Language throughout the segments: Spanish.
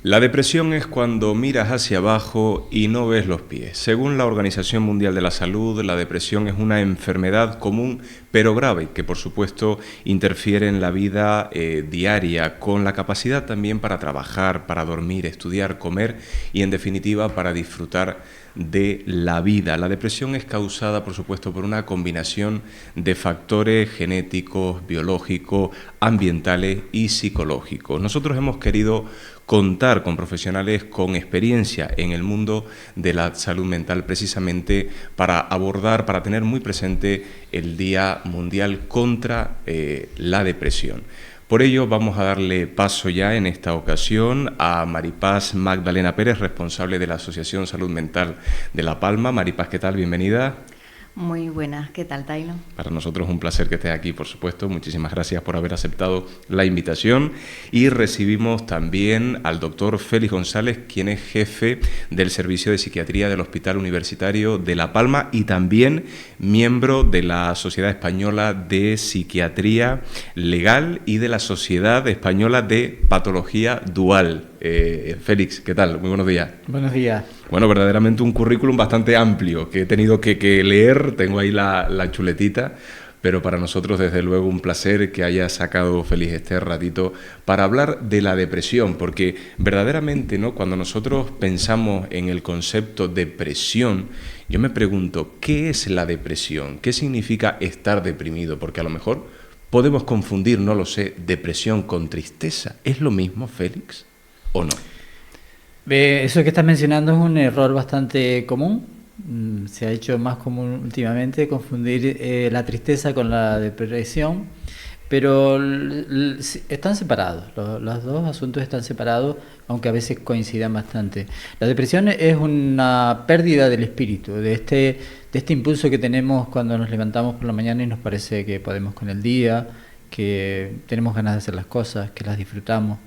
La depresión es cuando miras hacia abajo y no ves los pies. Según la Organización Mundial de la Salud, la depresión es una enfermedad común pero grave que por supuesto interfiere en la vida diaria, con la capacidad también para trabajar, para dormir, estudiar, comer y en definitiva para disfrutar de la vida. La depresión es causada, por supuesto, por una combinación de factores genéticos, biológicos, ambientales y psicológicos. Nosotros hemos querido contar con profesionales con experiencia en el mundo de la salud mental precisamente para abordar, para tener muy presente el Día Mundial contra la Depresión. Por ello vamos a darle paso ya en esta ocasión a Maripaz Magdalena Pérez, responsable de la Asociación Salud Mental de La Palma. Maripaz, ¿qué tal? Bienvenida. Muy buenas, ¿qué tal, Tailo? Para nosotros es un placer que estés aquí, por supuesto. Muchísimas gracias por haber aceptado la invitación. Y recibimos también al doctor Félix González, quien es jefe del Servicio de Psiquiatría del Hospital Universitario de La Palma y también miembro de la Sociedad Española de Psiquiatría Legal y de la Sociedad Española de Patología Dual. Félix, ¿qué tal? Muy buenos días. Buenos días. Bueno, verdaderamente un currículum bastante amplio que he tenido que leer, tengo ahí la chuletita, pero para nosotros desde luego un placer que haya sacado Félix este ratito para hablar de la depresión, porque verdaderamente, ¿no?, cuando nosotros pensamos en el concepto depresión, yo me pregunto, ¿qué es la depresión? ¿Qué significa estar deprimido? Porque a lo mejor podemos confundir, no lo sé, depresión con tristeza. ¿Es lo mismo, Félix, o no? Eso que estás mencionando es un error bastante común. Se ha hecho más común últimamente confundir la tristeza con la depresión, pero están separados. Los dos asuntos están separados, aunque a veces coincidan bastante. La depresión es una pérdida del espíritu, de este impulso que tenemos cuando nos levantamos por la mañana y nos parece que podemos con el día, que tenemos ganas de hacer las cosas, que las disfrutamos,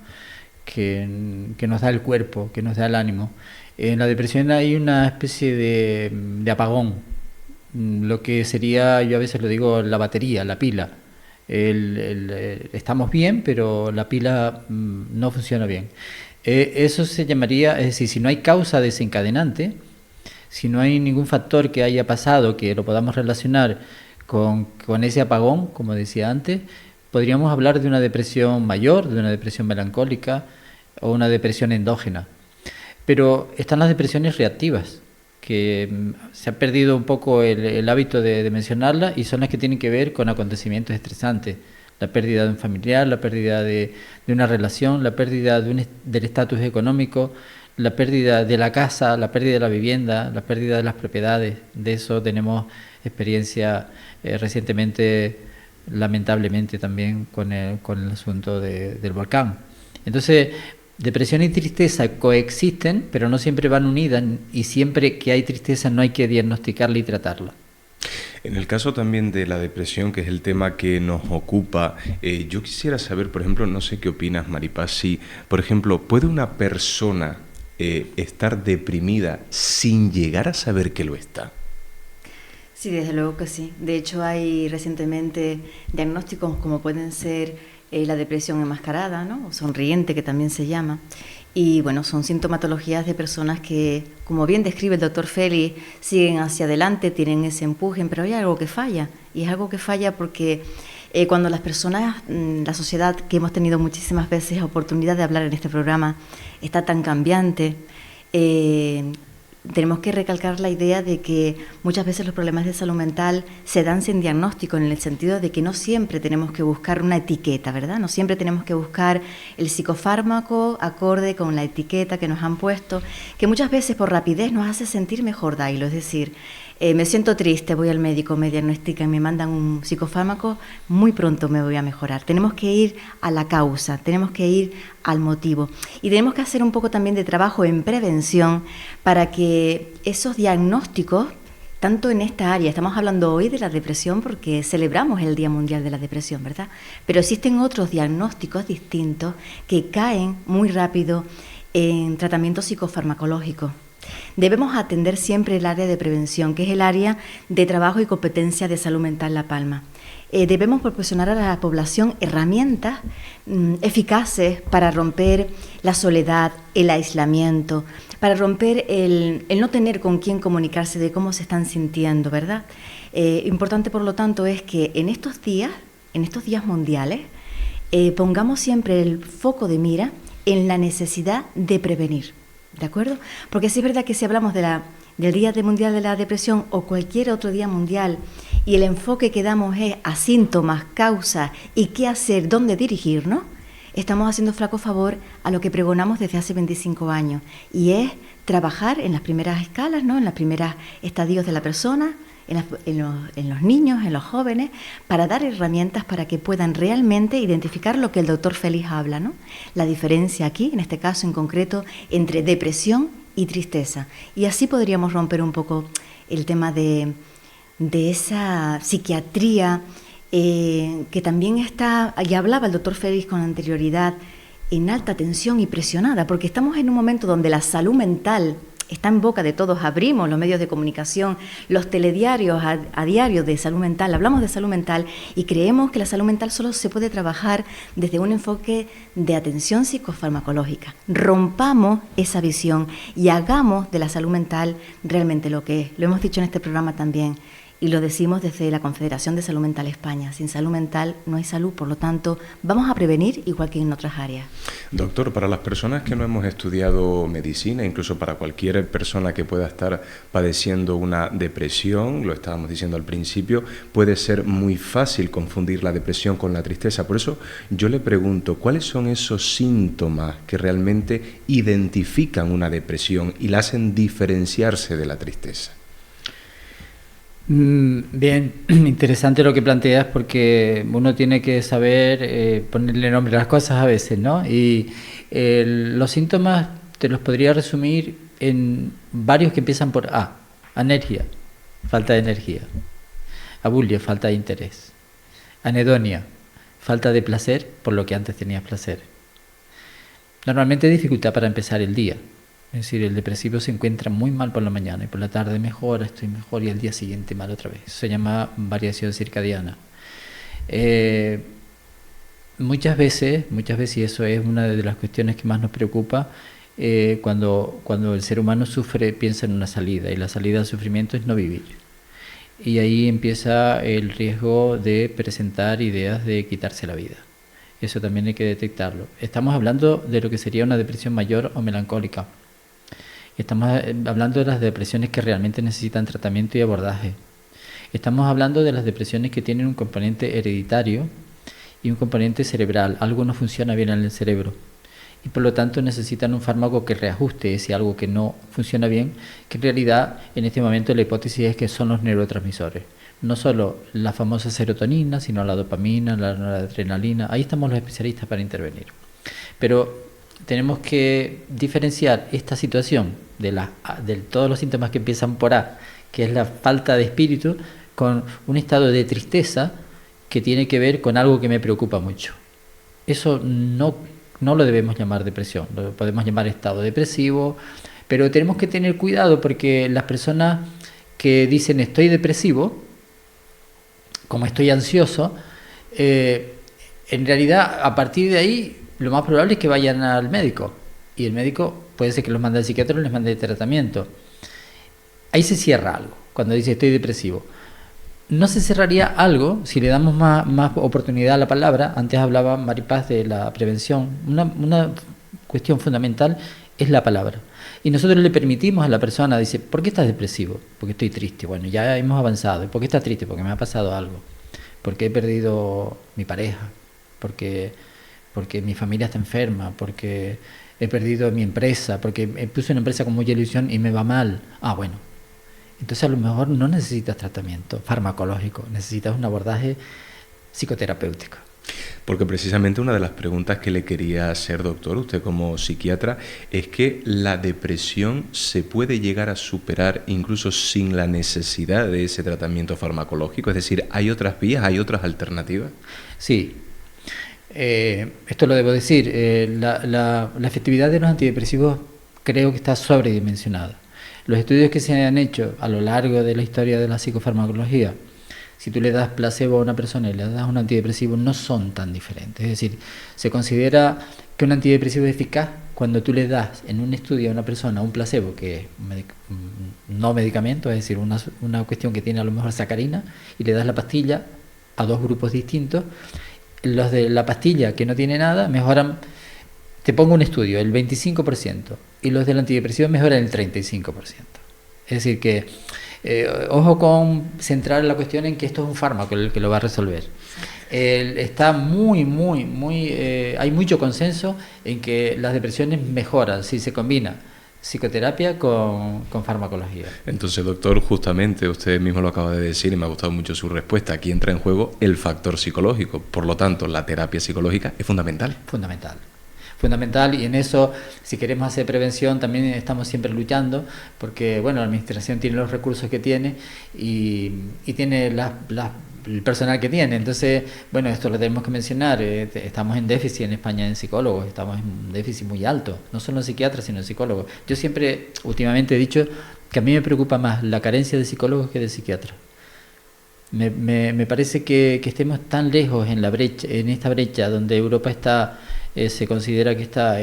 que nos da el cuerpo, que nos da el ánimo. En la depresión hay una especie de apagón, lo que sería, yo a veces lo digo, la batería, la pila. Estamos bien, pero la pila no funciona bien. Eso se llamaría, es decir, si no hay causa desencadenante, si no hay ningún factor que haya pasado que lo podamos relacionar con ese apagón, como decía antes, podríamos hablar de una depresión mayor, de una depresión melancólica o una depresión endógena. Pero están las depresiones reactivas, que se ha perdido un poco el hábito de mencionarlas, y son las que tienen que ver con acontecimientos estresantes. La pérdida de un familiar, la pérdida de una relación, la pérdida del estatus económico, la pérdida de la casa, la pérdida de la vivienda, la pérdida de las propiedades. De eso tenemos experiencia recientemente, lamentablemente también con el asunto del volcán. Entonces, depresión y tristeza coexisten, pero no siempre van unidas, y siempre que hay tristeza no hay que diagnosticarla y tratarla. En el caso también de la depresión, que es el tema que nos ocupa, yo quisiera saber, por ejemplo, no sé qué opinas, Maripaz, si, por ejemplo, ¿puede una persona estar deprimida sin llegar a saber que lo está? Sí, desde luego que sí. De hecho, hay recientemente diagnósticos como pueden ser la depresión enmascarada, ¿no?, o sonriente, que también se llama. Y bueno, son sintomatologías de personas que, como bien describe el doctor Félix, siguen hacia adelante, tienen ese empuje, pero hay algo que falla. Y es algo que falla porque cuando las personas, la sociedad, que hemos tenido muchísimas veces oportunidad de hablar en este programa, está tan cambiante, tenemos que recalcar la idea de que muchas veces los problemas de salud mental se dan sin diagnóstico, en el sentido de que no siempre tenemos que buscar una etiqueta, ¿verdad? No siempre tenemos que buscar el psicofármaco acorde con la etiqueta que nos han puesto, que muchas veces por rapidez nos hace sentir mejor, Dailo. Es decir, me siento triste, voy al médico, me diagnostican, me mandan un psicofármaco, muy pronto me voy a mejorar. Tenemos que ir a la causa, tenemos que ir al motivo, y tenemos que hacer un poco también de trabajo en prevención para que esos diagnósticos, tanto en esta área, estamos hablando hoy de la depresión porque celebramos el Día Mundial de la Depresión, ¿verdad? Pero existen otros diagnósticos distintos que caen muy rápido en tratamiento psicofarmacológico. Debemos atender siempre el área de prevención, que es el área de trabajo y competencia de salud mental La Palma. debemos proporcionar a la población herramientas eficaces para romper la soledad, el aislamiento, para romper el no tener con quién comunicarse de cómo se están sintiendo, ¿verdad? Importante, por lo tanto, es que en estos días mundiales, pongamos siempre el foco de mira en la necesidad de prevenir, ¿de acuerdo? Porque sí es verdad que si hablamos del Día Mundial de la Depresión o cualquier otro día mundial y el enfoque que damos es a síntomas, causas y qué hacer, dónde dirigirnos, estamos haciendo flaco favor a lo que pregonamos desde hace 25 años, y es trabajar en las primeras escalas, ¿no? En los primeros estadios de la persona, en los niños, en los jóvenes, para dar herramientas para que puedan realmente identificar lo que el doctor Félix habla, ¿no? La diferencia aquí, en este caso en concreto, entre depresión y tristeza. Y así podríamos romper un poco el tema de esa psiquiatría que también está, y hablaba el doctor Félix con anterioridad, en alta tensión y presionada, porque estamos en un momento donde la salud mental está en boca de todos. Abrimos los medios de comunicación, los telediarios a diario de salud mental, hablamos de salud mental y creemos que la salud mental solo se puede trabajar desde un enfoque de atención psicofarmacológica. Rompamos esa visión y hagamos de la salud mental realmente lo que es. Lo hemos dicho en este programa también y lo decimos desde la Confederación de Salud Mental España. Sin salud mental no hay salud, por lo tanto, vamos a prevenir igual que en otras áreas. Doctor, para las personas que no hemos estudiado medicina, incluso para cualquier persona que pueda estar padeciendo una depresión, lo estábamos diciendo al principio, puede ser muy fácil confundir la depresión con la tristeza. Por eso yo le pregunto, ¿cuáles son esos síntomas que realmente identifican una depresión y la hacen diferenciarse de la tristeza? Bien, interesante lo que planteas, porque uno tiene que saber ponerle nombre a las cosas a veces, ¿no? Y los síntomas te los podría resumir en varios que empiezan por A: anergia, falta de energía; abulia, falta de interés; anedonia, falta de placer por lo que antes tenías placer; normalmente dificultad para empezar el día. Es decir, el depresivo se encuentra muy mal por la mañana y por la tarde mejora, estoy mejor, y al día siguiente mal otra vez. Eso se llama variación circadiana. Muchas veces, y eso es una de las cuestiones que más nos preocupa, cuando el ser humano sufre, piensa en una salida, y la salida al sufrimiento es no vivir. Y ahí empieza el riesgo de presentar ideas de quitarse la vida. Eso también hay que detectarlo. Estamos hablando de lo que sería una depresión mayor o melancólica. Estamos hablando de las depresiones que realmente necesitan tratamiento y abordaje. Estamos hablando de las depresiones que tienen un componente hereditario y un componente cerebral. Algo no funciona bien en el cerebro y por lo tanto necesitan un fármaco que reajuste ese algo que no funciona bien, que en realidad en este momento la hipótesis es que son los neurotransmisores. No solo la famosa serotonina, sino la dopamina, la noradrenalina. Ahí estamos los especialistas para intervenir. Pero tenemos que diferenciar esta situación de todos los síntomas que empiezan por A, que es la falta de espíritu, con un estado de tristeza que tiene que ver con algo que me preocupa mucho. Eso no lo debemos llamar depresión, lo podemos llamar estado depresivo, pero tenemos que tener cuidado porque las personas que dicen estoy depresivo, como estoy ansioso, en realidad a partir de ahí lo más probable es que vayan al médico y el médico puede ser que los mande al psiquiatra o les mande tratamiento. Ahí se cierra algo cuando dice estoy depresivo. No se cerraría algo si le damos más oportunidad a la palabra. Antes hablaba Maripaz de la prevención. Una cuestión fundamental es la palabra. Y nosotros le permitimos a la persona, dice, ¿por qué estás depresivo? Porque estoy triste. Bueno, ya hemos avanzado. ¿Y por qué estás triste? Porque me ha pasado algo. Porque he perdido mi pareja. Porque mi familia está enferma. Porque he perdido mi empresa. Porque me puse una empresa con mucha ilusión y me va mal. Ah, bueno. Entonces a lo mejor no necesitas tratamiento farmacológico. Necesitas un abordaje psicoterapéutico. Porque precisamente una de las preguntas que le quería hacer, doctor, usted como psiquiatra, es que la depresión se puede llegar a superar incluso sin la necesidad de ese tratamiento farmacológico. Es decir, ¿hay otras vías, hay otras alternativas? Sí. Esto lo debo decir. La efectividad de los antidepresivos creo que está sobredimensionada. Los estudios que se han hecho a lo largo de la historia de la psicofarmacología si tú le das placebo a una persona y le das un antidepresivo, no son tan diferentes. Es decir, se considera que un antidepresivo es eficaz cuando tú le das en un estudio a una persona un placebo, que es no medicamento, es decir, una cuestión que tiene a lo mejor sacarina, y le das la pastilla a dos grupos distintos. Los de la pastilla que no tiene nada mejoran, te pongo un estudio, el 25%, y los del antidepresivo mejoran el 35%. Es decir que ojo con centrar la cuestión en que esto es un fármaco el que lo va a resolver. Está hay mucho consenso en que las depresiones mejoran si se combina psicoterapia con farmacología. Entonces, doctor, justamente usted mismo lo acaba de decir y me ha gustado mucho su respuesta. Aquí entra en juego el factor psicológico. Por lo tanto, la terapia psicológica es fundamental. Fundamental, y en eso, si queremos hacer prevención, también estamos siempre luchando, porque bueno, la administración tiene los recursos que tiene y tiene el personal que tiene. Entonces, bueno, esto lo tenemos que mencionar. Estamos en déficit en España en psicólogos, estamos en un déficit muy alto, no solo en psiquiatras, sino en psicólogos. Yo siempre, últimamente he dicho que a mí me preocupa más la carencia de psicólogos que de psiquiatras. Me parece que estemos tan lejos en esta brecha donde Europa está, se considera que está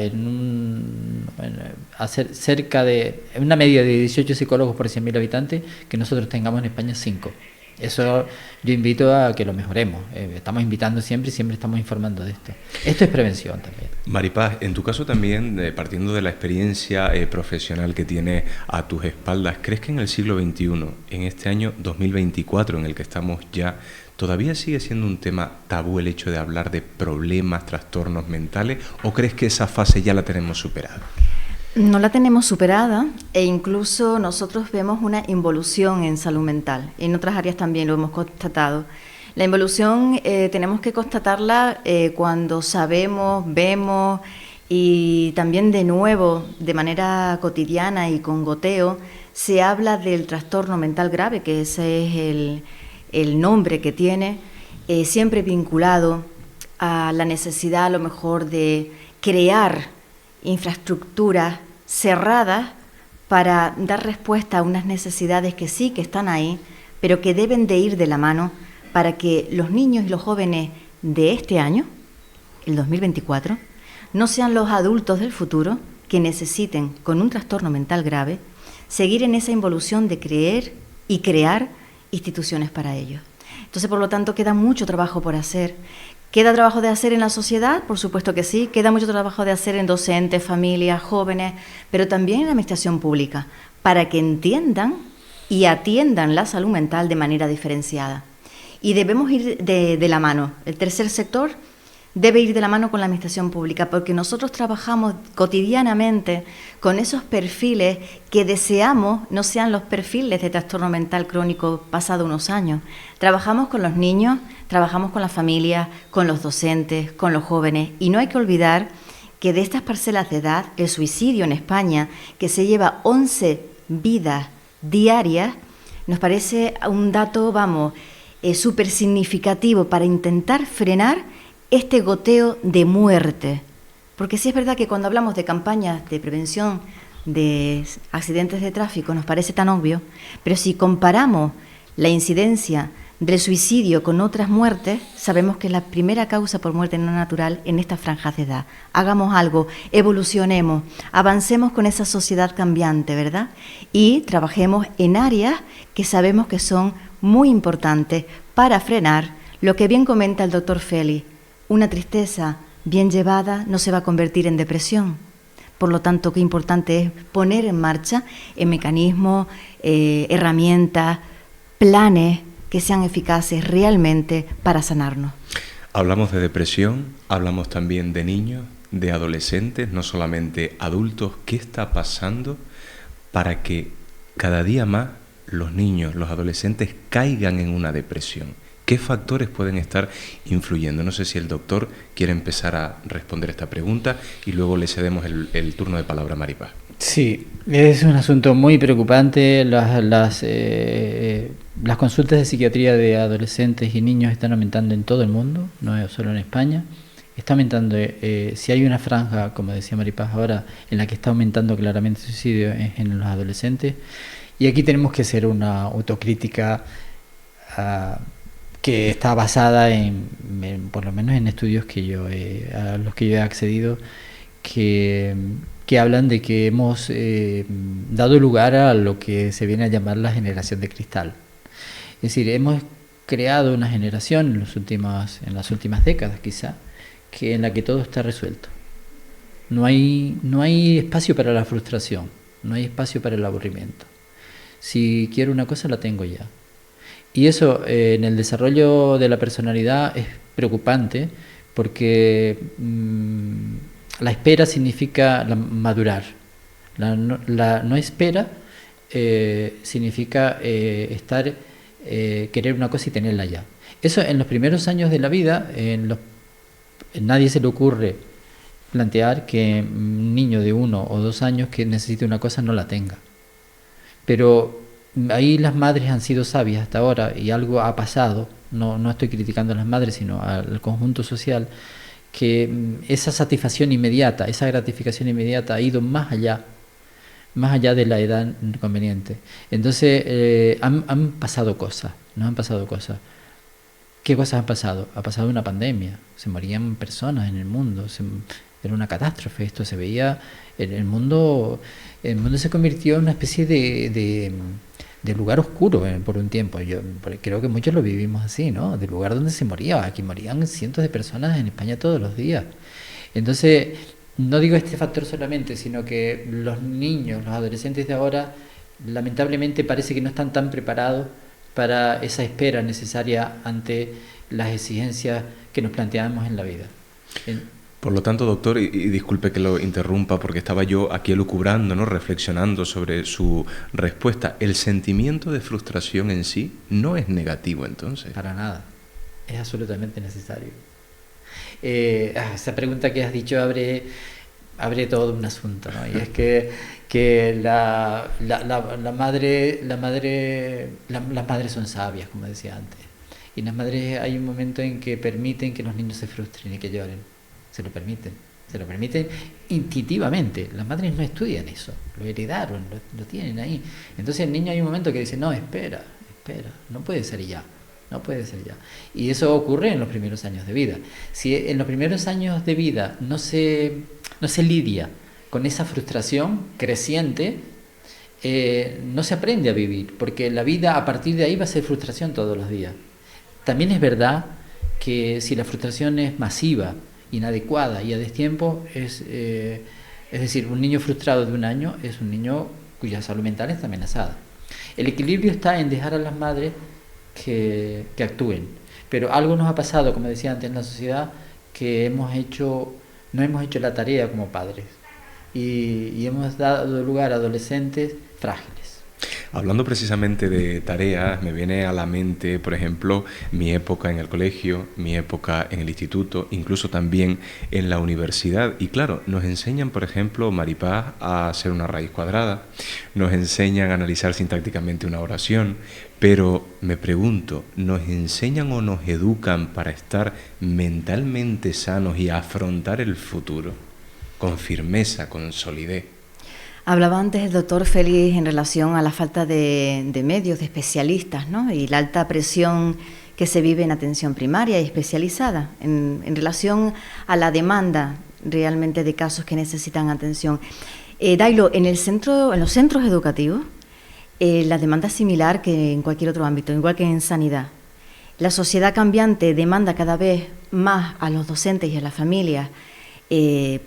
cerca de una media de 18 psicólogos por 100.000 habitantes, que nosotros tengamos en España 5. Eso yo invito a que lo mejoremos. Estamos invitando siempre y siempre estamos informando de esto. Esto es prevención también. Maripaz, en tu caso también, partiendo de la experiencia profesional que tienes a tus espaldas, ¿crees que en el siglo XXI, en este año 2024 en el que estamos ya, todavía sigue siendo un tema tabú el hecho de hablar de problemas, trastornos mentales, o crees que esa fase ya la tenemos superada? No la tenemos superada, e incluso nosotros vemos una involución en salud mental. En otras áreas también lo hemos constatado. La involución tenemos que constatarla cuando sabemos, vemos, y también de nuevo, de manera cotidiana y con goteo, se habla del trastorno mental grave, que ese es el nombre que tiene, siempre vinculado a la necesidad a lo mejor de crear infraestructuras cerradas para dar respuesta a unas necesidades que sí que están ahí, pero que deben de ir de la mano para que los niños y los jóvenes de este año, el 2024, no sean los adultos del futuro que necesiten, con un trastorno mental grave, seguir en esa involución de creer y crear instituciones para ellos. Entonces, por lo tanto, queda mucho trabajo por hacer. ¿Queda trabajo de hacer en la sociedad? Por supuesto que sí. Queda mucho trabajo de hacer en docentes, familias, jóvenes, pero también en la administración pública, para que entiendan y atiendan la salud mental de manera diferenciada. Y debemos ir de la mano. El tercer sector debe ir de la mano con la administración pública, porque nosotros trabajamos cotidianamente con esos perfiles que deseamos no sean los perfiles de trastorno mental crónico pasado unos años. Trabajamos con los niños, trabajamos con las familias, con los docentes, con los jóvenes, y no hay que olvidar que de estas parcelas de edad, el suicidio en España, que se lleva 11 vidas diarias, nos parece un dato, súper significativo para intentar frenar este goteo de muerte. Porque sí es verdad que cuando hablamos de campañas de prevención de accidentes de tráfico nos parece tan obvio, pero si comparamos la incidencia del suicidio con otras muertes, sabemos que es la primera causa por muerte no natural en estas franjas de edad. Hagamos algo, evolucionemos, avancemos con esa sociedad cambiante, ¿verdad? Y trabajemos en áreas que sabemos que son muy importantes para frenar lo que bien comenta el doctor Félix. Una tristeza bien llevada no se va a convertir en depresión. Por lo tanto, qué importante es poner en marcha mecanismos, herramientas, planes que sean eficaces realmente para sanarnos. Hablamos de depresión, hablamos también de niños, de adolescentes, no solamente adultos. ¿Qué está pasando para que cada día más los niños, los adolescentes caigan en una depresión? ¿Qué factores pueden estar influyendo? No sé si el doctor quiere empezar a responder esta pregunta y luego le cedemos el turno de palabra a Maripaz. Sí, es un asunto muy preocupante. Las consultas de psiquiatría de adolescentes y niños están aumentando en todo el mundo, no solo en España. Está aumentando, si hay una franja, como decía Maripaz ahora, en la que está aumentando claramente el suicidio es en los adolescentes. Y aquí tenemos que hacer una autocrítica que está basada por lo menos en estudios a los que yo he accedido, que hablan de que hemos dado lugar a lo que se viene a llamar la generación de cristal. Es decir, hemos creado una generación en las últimas décadas quizá, en la que todo está resuelto. No hay espacio para la frustración, no hay espacio para el aburrimiento. Si quiero una cosa, la tengo ya. Y eso en el desarrollo de la personalidad es preocupante, porque la espera significa madurar. La no espera significa querer una cosa y tenerla ya. Eso en los primeros años de la vida, nadie se le ocurre plantear que un niño de 1 o 2 años que necesite una cosa no la tenga. Pero ahí las madres han sido sabias hasta ahora, y algo ha pasado, no estoy criticando a las madres, sino al conjunto social, que esa satisfacción inmediata, esa gratificación inmediata ha ido más allá de la edad conveniente. Entonces han pasado cosas, nos han pasado cosas. ¿Qué cosas han pasado? Ha pasado una pandemia, se morían personas en el mundo, era una catástrofe, esto se veía, el mundo se convirtió en una especie de lugar oscuro por un tiempo. Yo creo que muchos lo vivimos así, ¿no? Del lugar donde se moría. Aquí morían cientos de personas en España todos los días. Entonces, no digo este factor solamente, sino que los niños, los adolescentes de ahora, lamentablemente parece que no están tan preparados para esa espera necesaria ante las exigencias que nos planteamos en la vida. Por lo tanto, doctor, y disculpe que lo interrumpa porque estaba yo aquí elucubrando, ¿no?, reflexionando sobre su respuesta. ¿El sentimiento de frustración en sí no es negativo entonces? Para nada, es absolutamente necesario. Esa pregunta que has dicho abre todo un asunto, ¿no? Y es que las madres son sabias, como decía antes. Y las madres hay un momento en que permiten que los niños se frustren y que lloren. Se lo permiten instintivamente. Las madres no estudian eso, lo heredaron, lo tienen ahí. Entonces el niño hay un momento que dice, no, espera, no puede ser ya. Y eso ocurre en los primeros años de vida. Si en los primeros años de vida no se lidia con esa frustración creciente, no se aprende a vivir, porque la vida a partir de ahí va a ser frustración todos los días. También es verdad que si la frustración es masiva, inadecuada y a destiempo, es decir, un niño frustrado de 1 año es un niño cuya salud mental está amenazada. El equilibrio está en dejar a las madres que actúen, pero algo nos ha pasado, como decía antes, en la sociedad, que no hemos hecho la tarea como padres y hemos dado lugar a adolescentes frágiles. Hablando precisamente de tareas, me viene a la mente, por ejemplo, mi época en el colegio, mi época en el instituto, incluso también en la universidad. Y claro, nos enseñan, por ejemplo, Maripaz, a hacer una raíz cuadrada, nos enseñan a analizar sintácticamente una oración, pero me pregunto, ¿nos enseñan o nos educan para estar mentalmente sanos y afrontar el futuro con firmeza, con solidez? Hablaba antes el doctor Félix en relación a la falta de medios, de especialistas, ¿no? Y la alta presión que se vive en atención primaria y especializada en relación a la demanda realmente de casos que necesitan atención. Dailo, en los centros educativos, la demanda es similar que en cualquier otro ámbito, igual que en sanidad. La sociedad cambiante demanda cada vez más a los docentes y a las familias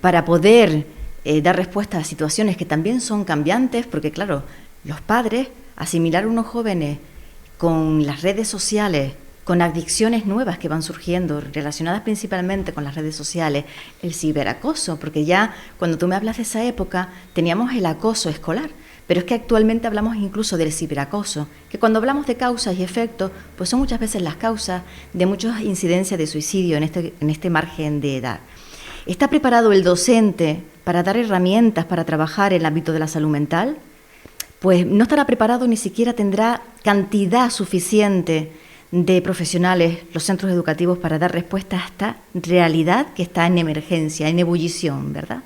para poder dar respuesta a situaciones que también son cambiantes, porque claro, los padres, asimilar a unos jóvenes con las redes sociales, con adicciones nuevas que van surgiendo, relacionadas principalmente con las redes sociales, el ciberacoso, porque ya cuando tú me hablas de esa época teníamos el acoso escolar, pero es que actualmente hablamos incluso del ciberacoso, que cuando hablamos de causas y efectos, pues son muchas veces las causas de muchas incidencias de suicidio en este margen de edad. ¿Está preparado el docente para dar herramientas para trabajar en el ámbito de la salud mental? Pues no estará preparado, ni siquiera tendrá cantidad suficiente de profesionales los centros educativos para dar respuesta a esta realidad que está en emergencia, en ebullición, ¿verdad?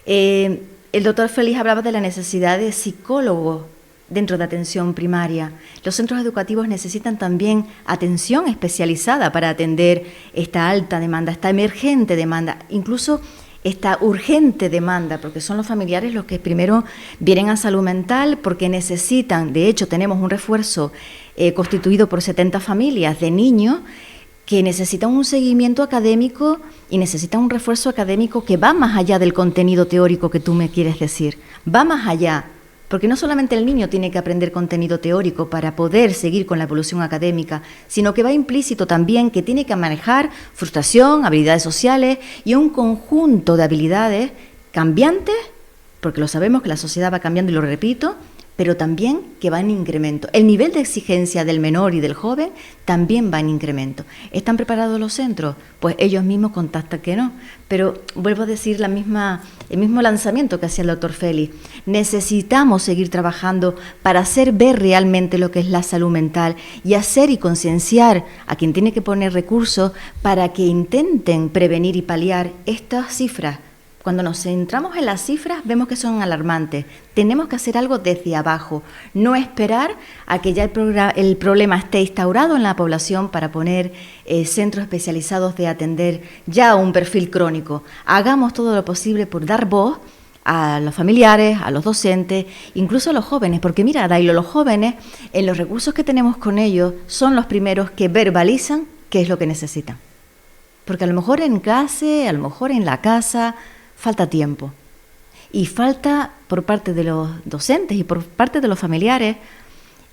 El doctor Félix hablaba de la necesidad de psicólogos dentro de atención primaria. Los centros educativos necesitan también atención especializada para atender esta alta demanda, esta emergente demanda, incluso esta urgente demanda, porque son los familiares los que primero vienen a salud mental porque necesitan, de hecho tenemos un refuerzo constituido por 70 familias de niños que necesitan un seguimiento académico y necesitan un refuerzo académico que va más allá del contenido teórico que tú me quieres decir, va más allá. Porque no solamente el niño tiene que aprender contenido teórico para poder seguir con la evolución académica, sino que va implícito también que tiene que manejar frustración, habilidades sociales y un conjunto de habilidades cambiantes, porque lo sabemos que la sociedad va cambiando y lo repito, pero también que va en incremento. El nivel de exigencia del menor y del joven también va en incremento. ¿Están preparados los centros? Pues ellos mismos contactan que no. Pero vuelvo a decir el mismo lanzamiento que hacía el doctor Félix. Necesitamos seguir trabajando para hacer ver realmente lo que es la salud mental y hacer y concienciar a quien tiene que poner recursos para que intenten prevenir y paliar estas cifras. Cuando nos centramos en las cifras vemos que son alarmantes. Tenemos que hacer algo desde abajo, no esperar a que ya el problema esté instaurado en la población para poner centros especializados de atender ya un perfil crónico. Hagamos todo lo posible por dar voz a los familiares, a los docentes, incluso a los jóvenes, porque mira, Dailo, los jóvenes, en los recursos que tenemos con ellos, son los primeros que verbalizan qué es lo que necesitan. Porque a lo mejor en clase, a lo mejor en la casa, falta tiempo y falta por parte de los docentes y por parte de los familiares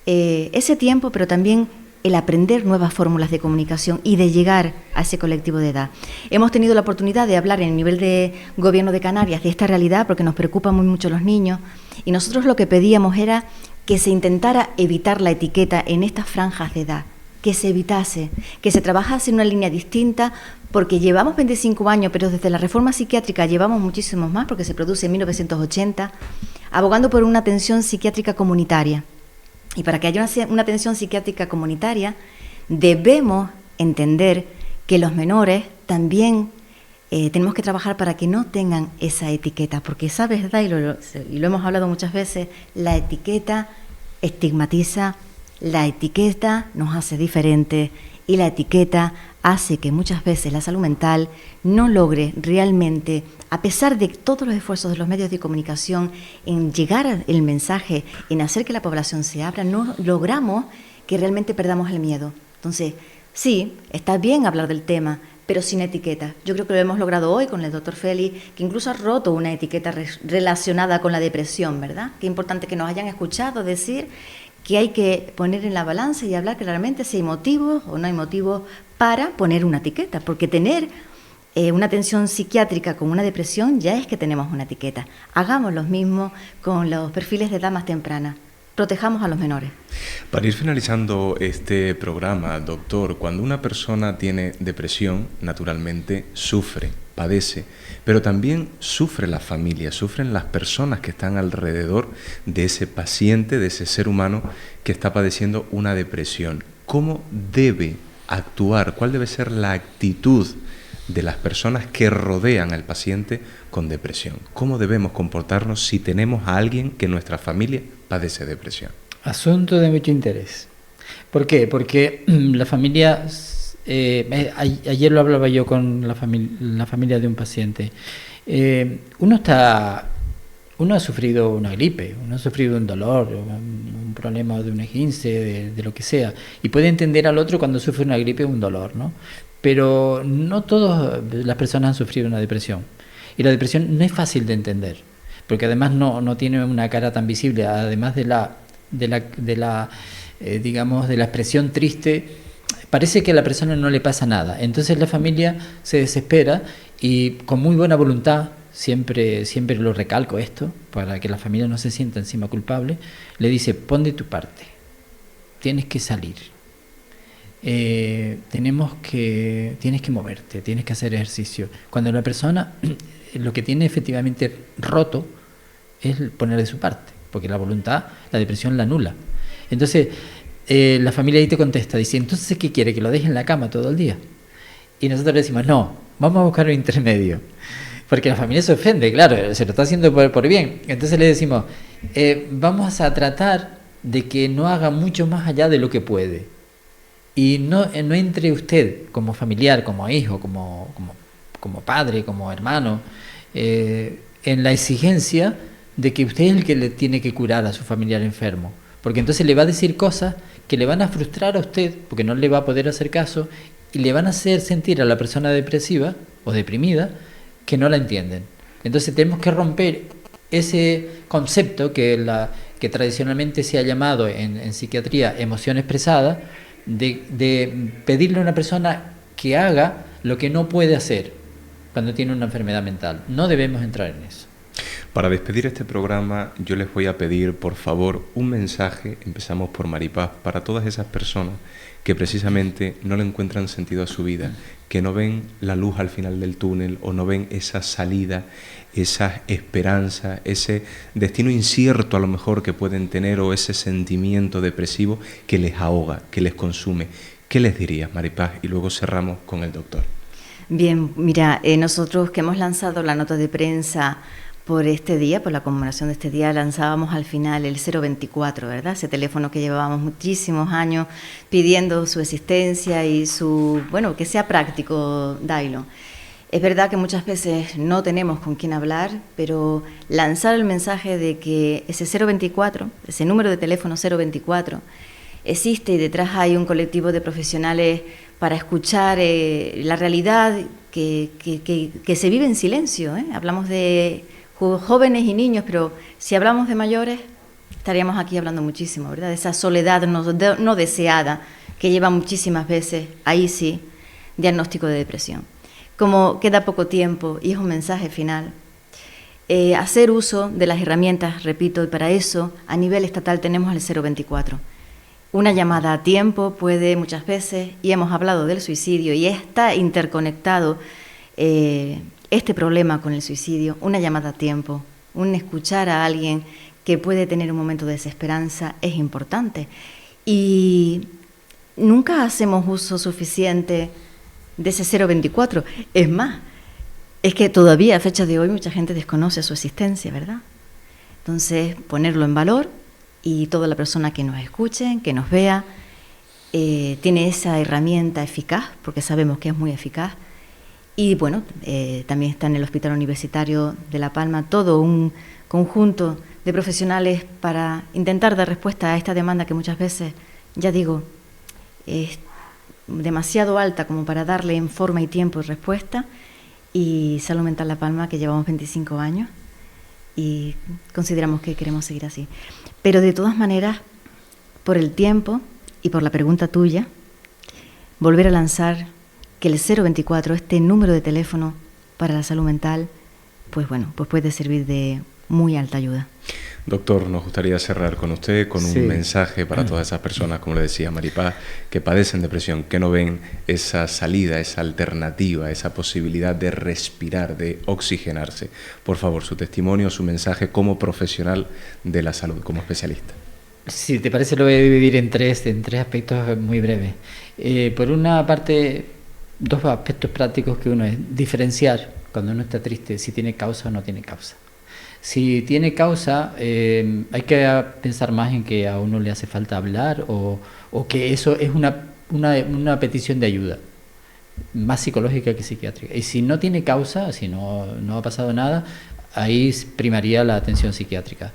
ese tiempo, pero también el aprender nuevas fórmulas de comunicación y de llegar a ese colectivo de edad. Hemos tenido la oportunidad de hablar en el nivel de Gobierno de Canarias de esta realidad porque nos preocupan muy mucho los niños y nosotros lo que pedíamos era que se intentara evitar la etiqueta en estas franjas de edad, que se evitase, que se trabajase en una línea distinta, porque llevamos 25 años, pero desde la reforma psiquiátrica llevamos muchísimos más, porque se produce en 1980, abogando por una atención psiquiátrica comunitaria. Y para que haya una atención psiquiátrica comunitaria, debemos entender que los menores también tenemos que trabajar para que no tengan esa etiqueta, porque sabes, ¿verdad? Y lo hemos hablado muchas veces, la etiqueta estigmatiza, la etiqueta nos hace diferentes y la etiqueta hace que muchas veces la salud mental no logre realmente, a pesar de todos los esfuerzos de los medios de comunicación en llegar el mensaje, en hacer que la población se abra, no logramos que realmente perdamos el miedo. Entonces, sí, está bien hablar del tema, pero sin etiqueta. Yo creo que lo hemos logrado hoy con el doctor Félix, que incluso ha roto una etiqueta relacionada con la depresión, ¿verdad? Qué importante que nos hayan escuchado decir que hay que poner en la balanza y hablar claramente si hay motivos o no hay motivos para poner una etiqueta, porque tener una atención psiquiátrica con una depresión ya es que tenemos una etiqueta. Hagamos lo mismo con los perfiles de edad más temprana. Protejamos a los menores. Para ir finalizando este programa, doctor, cuando una persona tiene depresión, naturalmente sufre, padece, pero también sufre la familia, sufren las personas que están alrededor de ese paciente, de ese ser humano que está padeciendo una depresión. ¿Cómo debe actuar? ¿Cuál debe ser la actitud de las personas que rodean al paciente con depresión? ¿Cómo debemos comportarnos si tenemos a alguien que en nuestra familia padece depresión? Asunto de mucho interés. ¿Por qué? Porque la familia, ayer lo hablaba yo con la familia de un paciente. Uno ha sufrido una gripe, uno ha sufrido un dolor, un problema de un esguince, de lo que sea, y puede entender al otro cuando sufre una gripe o un dolor, ¿no? Pero no todas las personas han sufrido una depresión. Y la depresión no es fácil de entender, porque además no tiene una cara tan visible, además de la expresión triste, parece que a la persona no le pasa nada. Entonces la familia se desespera y con muy buena voluntad, siempre lo recalco esto, para que la familia no se sienta encima culpable, le dice: pon de tu parte, tienes que salir. Tienes que moverte, tienes que hacer ejercicio. Cuando la persona lo que tiene efectivamente roto es poner de su parte, porque la voluntad, la depresión la anula. Entonces la familia ahí te contesta, dice: entonces ¿qué quiere? ¿Que lo deje en la cama todo el día? Y nosotros le decimos: no, vamos a buscar un intermedio, porque la familia se ofende, claro, se lo está haciendo por bien. Entonces le decimos: vamos a tratar de que no haga mucho más allá de lo que puede. Y no entre usted como familiar, como hijo, como padre, como hermano, en la exigencia de que usted es el que le tiene que curar a su familiar enfermo. Porque entonces le va a decir cosas que le van a frustrar a usted, porque no le va a poder hacer caso, y le van a hacer sentir a la persona depresiva o deprimida que no la entienden. Entonces tenemos que romper ese concepto que tradicionalmente se ha llamado en psiquiatría emoción expresada, de pedirle a una persona que haga lo que no puede hacer cuando tiene una enfermedad mental. No debemos entrar en eso. Para despedir este programa, yo les voy a pedir, por favor, un mensaje, empezamos por Maripaz, para todas esas personas que precisamente no le encuentran sentido a su vida, que no ven la luz al final del túnel o no ven esa salida, esa esperanza, ese destino incierto a lo mejor que pueden tener, o ese sentimiento depresivo que les ahoga, que les consume. ¿Qué les dirías, Maripaz? Y luego cerramos con el doctor. Bien, mira, nosotros que hemos lanzado la nota de prensa por este día, por la conmemoración de este día, lanzábamos al final el 024, ¿verdad? Ese teléfono que llevábamos muchísimos años pidiendo su existencia y que sea práctico, Dailo. Es verdad que muchas veces no tenemos con quién hablar, pero lanzar el mensaje de que ese 024, ese número de teléfono 024, existe y detrás hay un colectivo de profesionales para escuchar la realidad que se vive en silencio, ¿eh? Hablamos de jóvenes y niños, pero si hablamos de mayores, estaríamos aquí hablando muchísimo, ¿verdad? De esa soledad no deseada que lleva muchísimas veces, ahí sí, diagnóstico de depresión. Como queda poco tiempo, y es un mensaje final, hacer uso de las herramientas, repito, y para eso a nivel estatal tenemos el 024. Una llamada a tiempo puede muchas veces, y hemos hablado del suicidio, y está interconectado este problema con el suicidio, una llamada a tiempo, un escuchar a alguien que puede tener un momento de desesperanza es importante. Y nunca hacemos uso suficiente de ese 024. Es más, es que todavía a fecha de hoy mucha gente desconoce su existencia, ¿verdad? Entonces, ponerlo en valor, y toda la persona que nos escuche, que nos vea, tiene esa herramienta eficaz, porque sabemos que es muy eficaz. Y bueno, también está en el Hospital Universitario de La Palma todo un conjunto de profesionales para intentar dar respuesta a esta demanda que muchas veces, ya digo, es demasiado alta como para darle en forma y tiempo respuesta. Y Salud Mental La Palma, que llevamos 25 años y consideramos que queremos seguir así. Pero de todas maneras, por el tiempo y por la pregunta tuya, volver a lanzar que el 024, este número de teléfono para la salud mental, pues puede servir de muy alta ayuda. Doctor, nos gustaría cerrar con usted con un mensaje para todas esas personas, como le decía Maripaz, que padecen depresión, que no ven esa salida, esa alternativa, esa posibilidad de respirar, de oxigenarse. Por favor, su testimonio, su mensaje como profesional de la salud, como especialista. Si te parece, lo voy a dividir en tres aspectos muy breves. Por una parte, dos aspectos prácticos, que uno es diferenciar cuando uno está triste si tiene causa o no tiene causa. Si tiene causa, hay que pensar más en que a uno le hace falta hablar o que eso es una petición de ayuda, más psicológica que psiquiátrica. Y si no tiene causa, si no ha pasado nada, ahí primaría la atención psiquiátrica.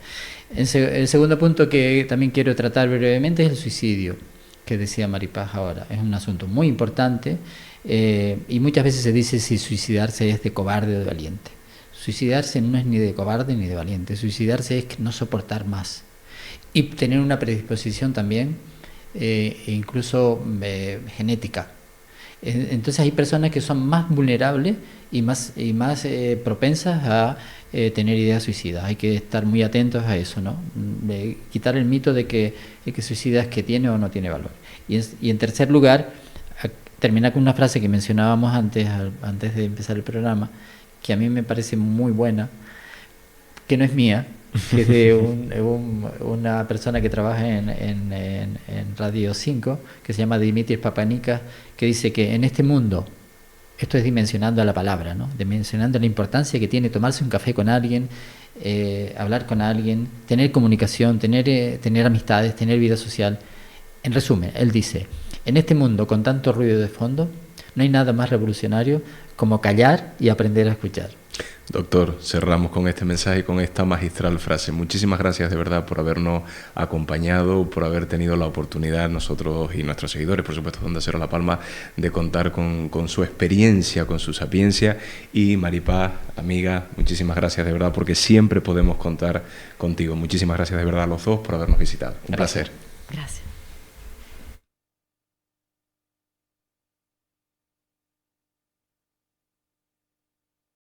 El segundo punto que también quiero tratar brevemente es el suicidio, que decía Maripaz ahora. Es un asunto muy importante y muchas veces se dice si suicidarse es de cobarde o de valiente. Suicidarse no es ni de cobarde ni de valiente. Suicidarse es no soportar más y tener una predisposición también, incluso genética. Entonces hay personas que son más vulnerables y más propensas a tener ideas suicidas. Hay que estar muy atentos a eso, ¿no? Quitar el mito de que el que suicida es que tiene o no tiene valor. Y en tercer lugar, terminar con una frase que mencionábamos antes de empezar el programa, que a mí me parece muy buena, que no es mía, que es de una persona que trabaja en Radio 5, que se llama Dimitris Papanikas, que dice que en este mundo, esto es dimensionando a la palabra, ¿no? Dimensionando la importancia que tiene tomarse un café con alguien, hablar con alguien, tener comunicación, tener amistades, tener vida social. En resumen, él dice, en este mundo con tanto ruido de fondo, no hay nada más revolucionario como callar y aprender a escuchar. Doctor, cerramos con este mensaje y con esta magistral frase. Muchísimas gracias de verdad por habernos acompañado, por haber tenido la oportunidad nosotros y nuestros seguidores, por supuesto, de Onda Cero La Palma, de contar con su experiencia, con su sapiencia. Y Maripaz, amiga, muchísimas gracias de verdad, porque siempre podemos contar contigo. Muchísimas gracias de verdad a los dos por habernos visitado. Un placer. Gracias.